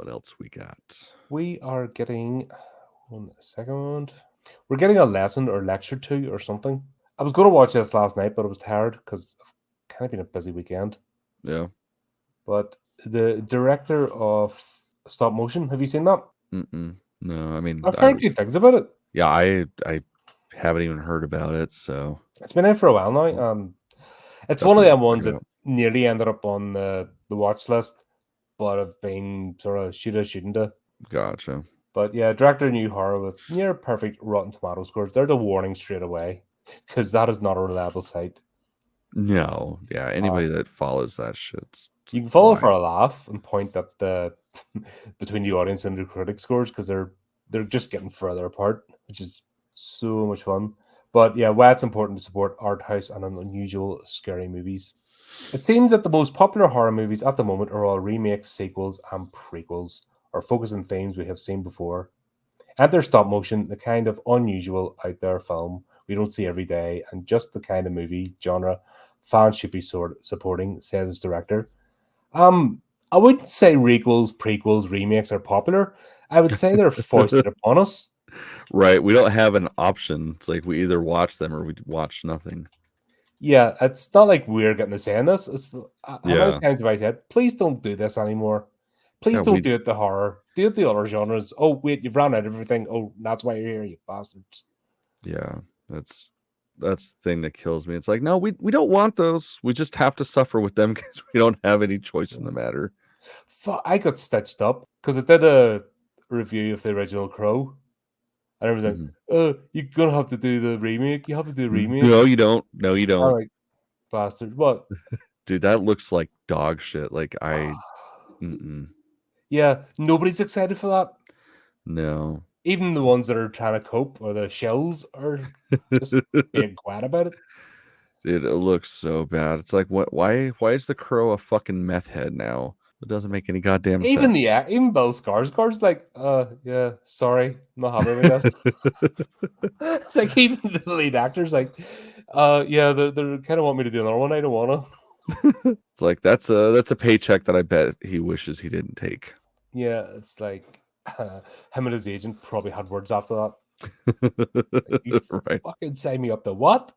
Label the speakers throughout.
Speaker 1: What else we got?
Speaker 2: We are getting 1 second. We're getting a lesson or lecture 2 or something. I was going to watch this last night, but I was tired because I've kind of been a busy weekend.
Speaker 1: Yeah.
Speaker 2: But the director of Stopmotion, have you seen that?
Speaker 1: No, I mean,
Speaker 2: I've heard good things about it.
Speaker 1: yeah, I haven't even heard about it, so
Speaker 2: It's been out for a while now. It's one of
Speaker 1: definitely
Speaker 2: them
Speaker 1: check
Speaker 2: ones
Speaker 1: it
Speaker 2: that
Speaker 1: out.
Speaker 2: nearly ended up on the watch list, but have been sort of shouldn't have.
Speaker 1: Gotcha.
Speaker 2: But yeah, director new horror with near perfect Rotten Tomato scores. They're the warning straight away because that is not a reliable site.
Speaker 1: No, yeah, anybody that follows that shit's
Speaker 2: You can
Speaker 1: like,
Speaker 2: follow
Speaker 1: why?
Speaker 2: for a laugh and point at the between the audience and the critic scores because they're just getting further apart, which is so much fun. But yeah, why it's important to support art house and unusual scary movies. It seems that the most popular horror movies at the moment are all remakes, sequels, and prequels, or focus on themes we have seen before. Enter stop motion, the kind of unusual out there film we don't see every day, and just the kind of movie genre fans should be supporting, says its director. I wouldn't say requels, prequels, remakes are popular. I would say they're foisted upon us.
Speaker 1: Right, we don't have an option. It's like we either watch them or we watch nothing.
Speaker 2: Yeah, it's not like we're getting to say this. It's how many
Speaker 1: Yeah.
Speaker 2: times have I said, please don't do this anymore. Please
Speaker 1: Yeah,
Speaker 2: don't
Speaker 1: we
Speaker 2: do it to horror. Do it to other genres. Oh wait, you've run out of everything. Oh, that's why you're here, you bastards.
Speaker 1: yeah, that's the thing that kills me. It's like, no, we don't want those. We just have to suffer with them because we don't have any choice in the matter.
Speaker 2: I got stitched up because I did a review of the original Crow and everything.
Speaker 1: Mhm.
Speaker 2: You're gonna have to do the remake. You have to do the remake.
Speaker 1: No, you don't. No, you
Speaker 2: I'm
Speaker 1: don't.
Speaker 2: like, bastard. What?
Speaker 1: Dude, that looks like dog shit. Like mm-mm.
Speaker 2: Yeah, nobody's excited for that.
Speaker 1: No.
Speaker 2: Even the ones that are trying to cope or the shells are just being quiet about it.
Speaker 1: Dude, it looks so bad. It's like, what? Why is the crow a fucking meth head now? It doesn't make any goddamn
Speaker 2: Even
Speaker 1: sense.
Speaker 2: even Bill Skarsgård's like, yeah, sorry, I'm not happy with this. It's like even the lead actor's like, yeah, they kind of want me to do another one. I don't want to.
Speaker 1: It's like that's a paycheck that I bet he wishes he didn't take.
Speaker 2: Yeah, it's like him and his agent probably had words after that. Like, you
Speaker 1: Right.
Speaker 2: fucking sign me up to what?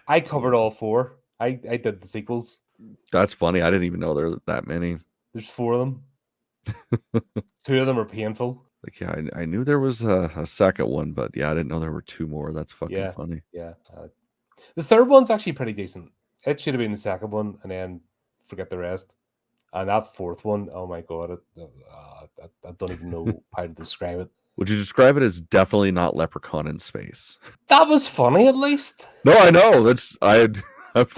Speaker 2: I covered all 4. I did the sequels.
Speaker 1: That's funny. I didn't even know there were that many.
Speaker 2: There's 4 of them. 2 of them are painful.
Speaker 1: Like, yeah, I knew there was a second one, but yeah, I didn't know there were 2 more. That's fucking
Speaker 2: Yeah,
Speaker 1: funny.
Speaker 2: yeah. The third one's actually pretty decent. It should have been the second one, and then forget the rest. And that fourth one, oh my god, I don't even know how to describe it.
Speaker 1: Would you describe it as definitely not Leprechaun in space?
Speaker 2: That was funny, at least.
Speaker 1: No, I know. That's
Speaker 2: That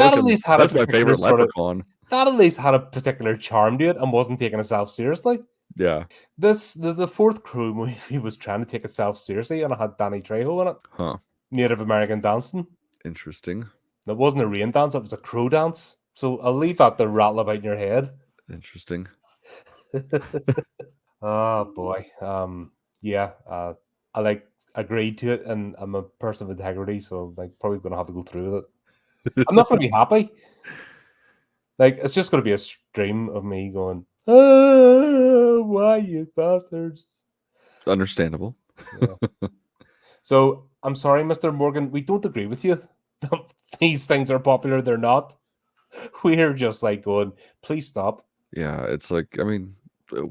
Speaker 2: at least had a
Speaker 1: that's my
Speaker 2: particular
Speaker 1: favorite
Speaker 2: sort of.
Speaker 1: Leprechaun.
Speaker 2: That at least had a particular charm to it and wasn't taking itself seriously.
Speaker 1: Yeah.
Speaker 2: The fourth crew movie was trying to take itself seriously, and it had Danny Trejo in it,
Speaker 1: Huh.
Speaker 2: Native American dancing.
Speaker 1: Interesting.
Speaker 2: It wasn't a rain dance; it was a crow dance. So I'll leave that to rattle about in your head.
Speaker 1: Interesting.
Speaker 2: Oh boy. Yeah. I like agreed to it, and I'm a person of integrity, so I'm like probably gonna have to go through with it. I'm not gonna be happy. Like it's just gonna be a stream of me going, why you bastards?
Speaker 1: Understandable.
Speaker 2: Yeah. So I'm sorry, Mr. Morgan, we don't agree with you. These things are popular, they're not. We're just like going, please stop.
Speaker 1: Yeah, it's like, I mean,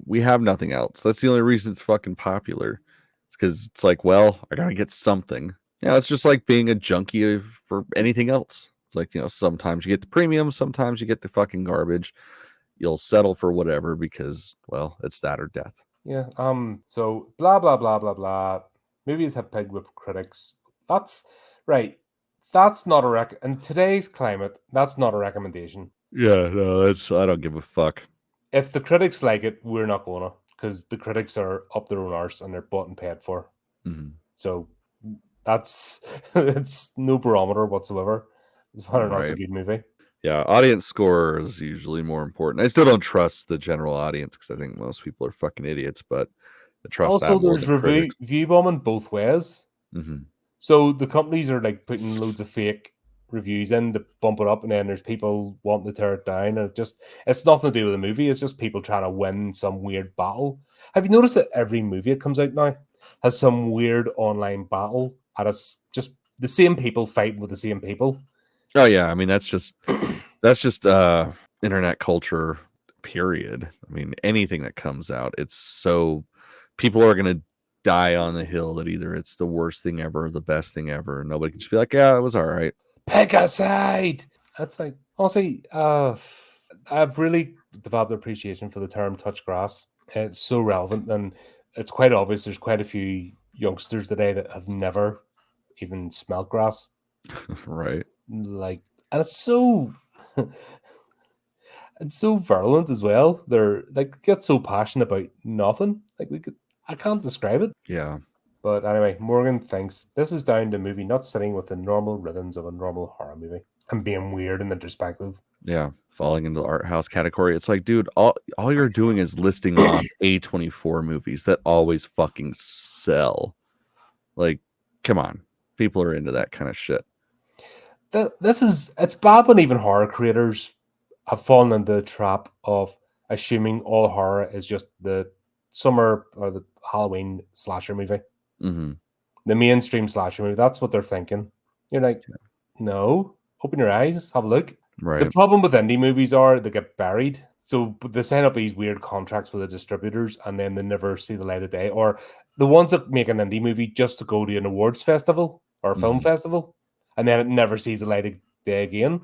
Speaker 1: we have nothing else. That's the only reason it's fucking popular. It's because it's like, well, I gotta get something. Yeah, it's just like being a junkie for anything else. It's like, sometimes you get the premium, sometimes you get the fucking garbage. You'll settle for whatever because, well, it's that or death.
Speaker 2: Yeah. So blah blah blah blah blah. Movies have pig whip critics. That's right. That's not a in today's climate. That's not a recommendation.
Speaker 1: Yeah, no, I don't give a fuck.
Speaker 2: If the critics like it, we're not gonna, because the critics are up their own arse and they're bought and paid for.
Speaker 1: Mm-hmm.
Speaker 2: So that's it's no barometer whatsoever. Whether or not it's a
Speaker 1: Right.
Speaker 2: good movie.
Speaker 1: Yeah, audience score is usually more important. I still don't trust the general audience because I think most people are fucking idiots, but I trust that
Speaker 2: Also,
Speaker 1: more
Speaker 2: there's
Speaker 1: than critics.
Speaker 2: review bombing both ways.
Speaker 1: Mm-hmm.
Speaker 2: So the companies are like putting loads of fake reviews in to bump it up, and then there's people wanting to tear it down, and it's nothing to do with the movie. It's just people trying to win some weird battle. Have you noticed that every movie that comes out now has some weird online battle, and it's just the same people fighting with the same people?
Speaker 1: Oh yeah, I mean that's just internet culture, period. I mean anything that comes out, it's so people are gonna die on the hill that either it's the worst thing ever or the best thing ever. Nobody can just be like, yeah, it was all right.
Speaker 2: Pick a side. That's like, honestly, I've really developed an appreciation for the term touch grass. It's so relevant, and it's quite obvious there's quite a few youngsters today that have never even smelled grass.
Speaker 1: Right.
Speaker 2: Like, and it's so it's so virulent as well. They're like get so passionate about nothing. I can't describe it.
Speaker 1: Yeah.
Speaker 2: But anyway, Morgan thinks this is down to movie not sitting with the normal rhythms of a normal horror movie and being weird and introspective.
Speaker 1: Yeah. Falling into the art house category. It's like, dude, all you're doing is listing off A24 movies that always fucking sell. Like, come on. People are into that kind of shit.
Speaker 2: It's bad when even horror creators have fallen into the trap of assuming all horror is just the summer or the Halloween slasher movie.
Speaker 1: Mm-hmm.
Speaker 2: The mainstream slasher movie. That's what they're thinking. You're like, no, open your eyes, have a look.
Speaker 1: Right.
Speaker 2: The problem with indie movies are they get buried. So they sign up these weird contracts with the distributors and then they never see the light of day. Or the ones that make an indie movie just to go to an awards festival or a film festival, and then it never sees the light of day again.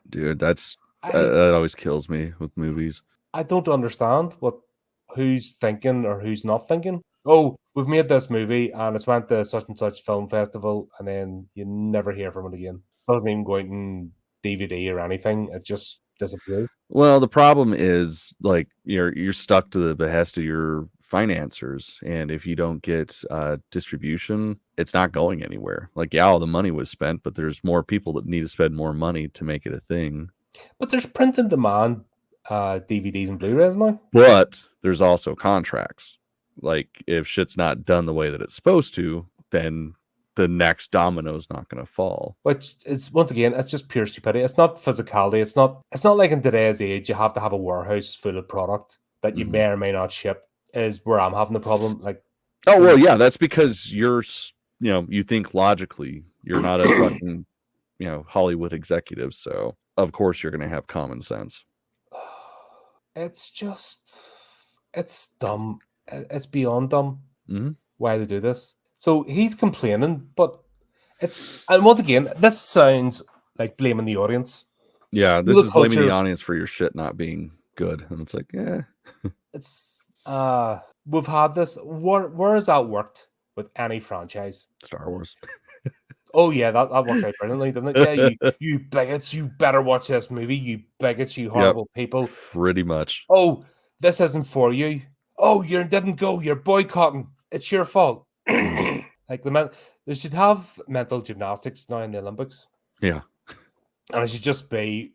Speaker 1: Dude, that always kills me with movies.
Speaker 2: I don't understand who's thinking or who's not thinking. Oh, we've made this movie and it's went to such and such film festival, and then you never hear from it again. It doesn't even go out in DVD or anything. It just disappears.
Speaker 1: Well, the problem is like you're stuck to the behest of your financiers, and if you don't get distribution, it's not going anywhere. Like, yeah, all the money was spent, but there's more people that need to spend more money to make it a thing.
Speaker 2: But there's print and demand DVDs and Blu-rays now.
Speaker 1: But there's also contracts. Like, if shit's not done the way that it's supposed to, then the next domino's not going to fall.
Speaker 2: Which is, once again, it's just pure stupidity. It's not physicality. It's not like in today's age you have to have a warehouse full of product that you may or may not ship. Is where I'm having the problem. Like,
Speaker 1: oh well, yeah, that's because you think logically. You're not a fucking Hollywood executive, so of course you're going to have common sense.
Speaker 2: It's dumb. It's beyond dumb. Why they do this. So he's complaining, but and once again, this sounds like blaming the audience.
Speaker 1: Yeah, this is blaming the audience for your shit not being good, and it's like, yeah,
Speaker 2: it's we've had this. Where has that worked with any franchise?
Speaker 1: Star Wars.
Speaker 2: Oh yeah, that worked out brilliantly, didn't it? Yeah, you bigots, you better watch this movie. You bigots, you horrible people.
Speaker 1: Pretty much.
Speaker 2: Oh, this isn't for you. Oh, you didn't go. You're boycotting. It's your fault. Like they should have mental gymnastics now in the Olympics.
Speaker 1: Yeah,
Speaker 2: and it should just be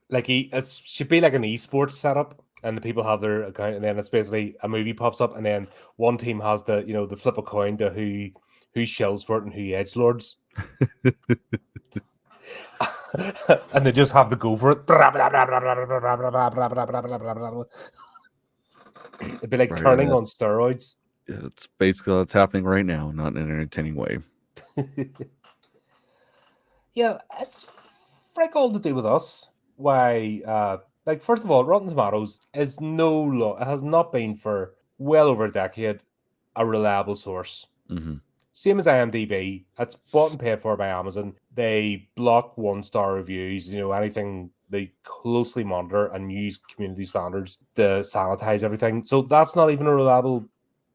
Speaker 2: like it should be like an esports setup, and the people have their account, and then it's basically a movie pops up, and then one team has the flip a coin to who shills for it and who edgelords. And they just have to go for it. It'd be like curling on steroids.
Speaker 1: It's basically what's happening right now, not in an entertaining way.
Speaker 2: Yeah, it's frick all to do with us. Why? Like, first of all, Rotten Tomatoes is it has not been for well over a decade a reliable source. Same as IMDb, it's bought and paid for by Amazon. They block 1-star reviews, anything they closely monitor and use community standards to sanitize everything. So that's not even a reliable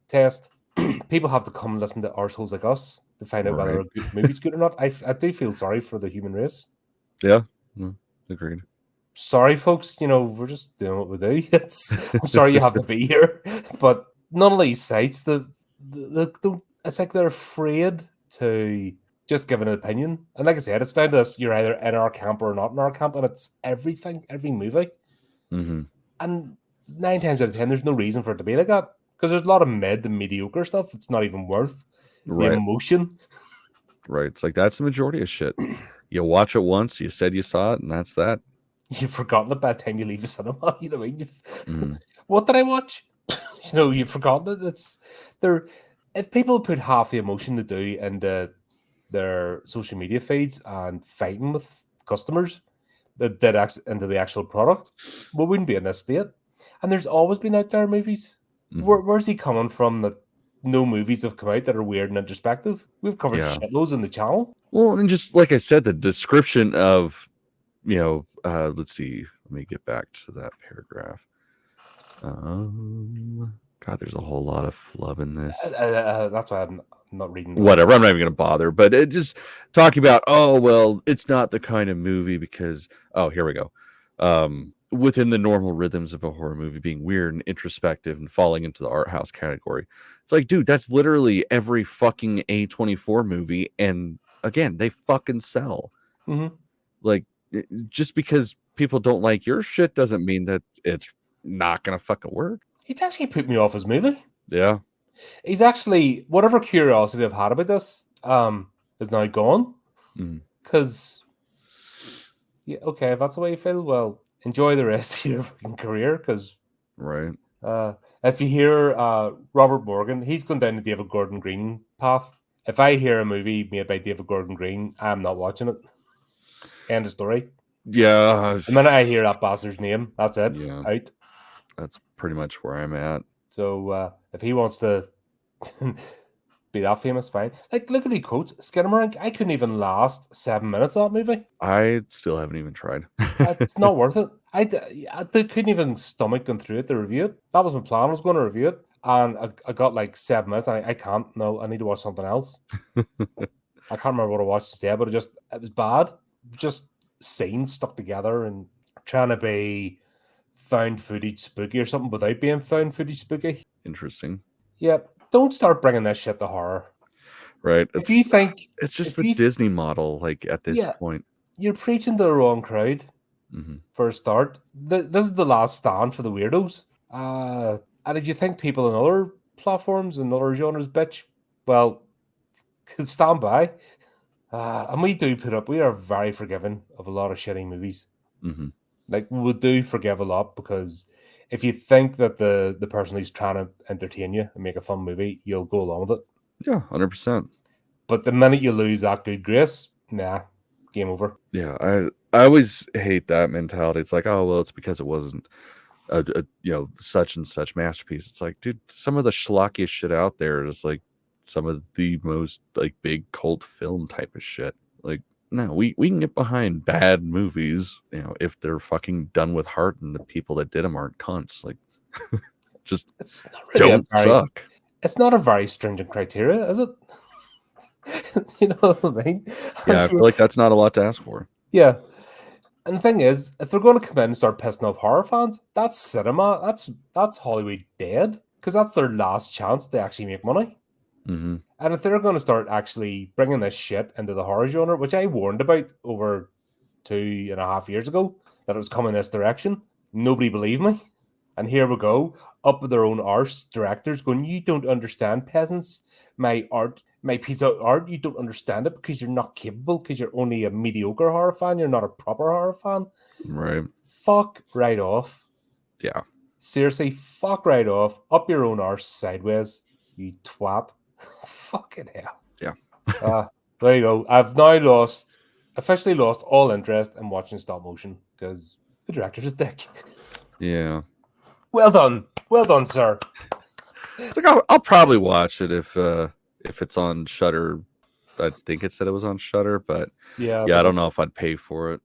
Speaker 2: test. People have to come and listen to arseholes like us to find out whether a good movie's good or not. I do feel sorry for the human race.
Speaker 1: Yeah, agreed.
Speaker 2: Sorry, folks. We're just doing what we do. I'm sorry you have to be here, but none of these sites, it's like they're afraid to just give an opinion. And like I said, it's down to this: you're either in our camp or not in our camp, and it's everything, every movie. And 9 times out of 10, there's no reason for it to be like that. Because there's a lot of mid and mediocre stuff that's not even worth the emotion.
Speaker 1: Right. It's like that's the majority of shit. You watch it once, you said you saw it, and that's that.
Speaker 2: You've forgotten it by the time you leave the cinema. You know what I mean?
Speaker 1: Mhm.
Speaker 2: What did I watch? You've forgotten it. It's there. If people put half the emotion they do into their social media feeds and fighting with customers that into the actual product, we wouldn't be in this state. And there's always been out there movies. Where's he coming from that no movies have come out that are weird and introspective? We've covered
Speaker 1: Yeah.
Speaker 2: shitloads in the channel.
Speaker 1: Well, and just like I said, the description of, let's see, let me get back to that paragraph. God, there's a whole lot of flub in this.
Speaker 2: That's why I'm not reading.
Speaker 1: Whatever, I'm not even going to bother. But it just talking about, oh, well, it's not the kind of movie because, oh, here we go. Within the normal rhythms of a horror movie being weird and introspective and falling into the art house category. It's like, dude, that's literally every fucking A24 movie. And again, they fucking sell.
Speaker 2: Mm-hmm.
Speaker 1: Like, just because people don't like your shit doesn't mean that it's not going to fucking work.
Speaker 2: He's actually put me off his movie.
Speaker 1: Yeah.
Speaker 2: He's actually, whatever curiosity I've had about this is now gone. Because, yeah, okay, if that's the way you feel, well, enjoy the rest of your fucking career. Because,
Speaker 1: right.
Speaker 2: If you hear Robert Morgan, he's gone down the David Gordon Green path. If I hear a movie made by David Gordon Green, I'm not watching it. End of story.
Speaker 1: Yeah.
Speaker 2: The minute I hear that bastard's name, that's it.
Speaker 1: Yeah.
Speaker 2: Out.
Speaker 1: That's pretty much where I'm at.
Speaker 2: So if he wants to be that famous, fine. Like, look at the quotes. Skinamarink, I couldn't even last 7 minutes of that movie.
Speaker 1: I still haven't even tried.
Speaker 2: It's not worth it. I couldn't even stomach going through it to review it. That was my plan. I was going to review it. And I got like 7 minutes. And I can't. No, I need to watch something else. I can't remember what I watched instead, but it was bad. Just scenes stuck together and trying to be found footage spooky or something without being found footage spooky.
Speaker 1: Interesting.
Speaker 2: Yeah, don't start bringing this shit to horror.
Speaker 1: Right.
Speaker 2: If you think
Speaker 1: it's just the Disney model, like at this point,
Speaker 2: you're preaching to the wrong crowd. For a start, this is the last stand for the weirdos. And did you think people in other platforms and other genres bitch? Well, stand by. And we are very forgiving of a lot of shitty movies. Like, we do forgive a lot because if you think that the person who's trying to entertain you and make a fun movie, you'll go along with it.
Speaker 1: Yeah, 100%.
Speaker 2: But the minute you lose that good grace, nah, game over.
Speaker 1: Yeah, I always hate that mentality. It's like, oh, well, it's because it wasn't a such and such masterpiece. It's like, dude, some of the schlockiest shit out there is like some of the most like big cult film type of shit. Like, no, we can get behind bad movies, if they're fucking done with heart and the people that did them aren't cunts. Like, just
Speaker 2: it's not really
Speaker 1: don't suck.
Speaker 2: It's not a very stringent criteria, is it? You know what I mean?
Speaker 1: Yeah, I feel like that's not a lot to ask for.
Speaker 2: Yeah. And the thing is, if they're going to come in and start pissing off horror fans, that's cinema. That's Hollywood dead, because that's their last chance to actually make money. And if they're going to start actually bringing this shit into the horror genre, which I warned about over 2.5 years ago, that it was coming this direction, nobody believed me. And here we go, up with their own arse directors going, you don't understand, peasants. My piece of art, you don't understand it because you're not capable, because you're only a mediocre horror fan, you're not a proper horror fan.
Speaker 1: Right.
Speaker 2: Fuck right off.
Speaker 1: Yeah.
Speaker 2: Seriously, fuck right off. Up your own arse sideways, you twat. Fucking hell.
Speaker 1: Yeah.
Speaker 2: There you go. I've now officially lost all interest in watching stop motion because the director's a dick.
Speaker 1: Yeah.
Speaker 2: Well done, sir.
Speaker 1: It's like I'll probably watch it if it's on Shudder. I think it said it was on Shudder, but I don't know if I'd pay for it.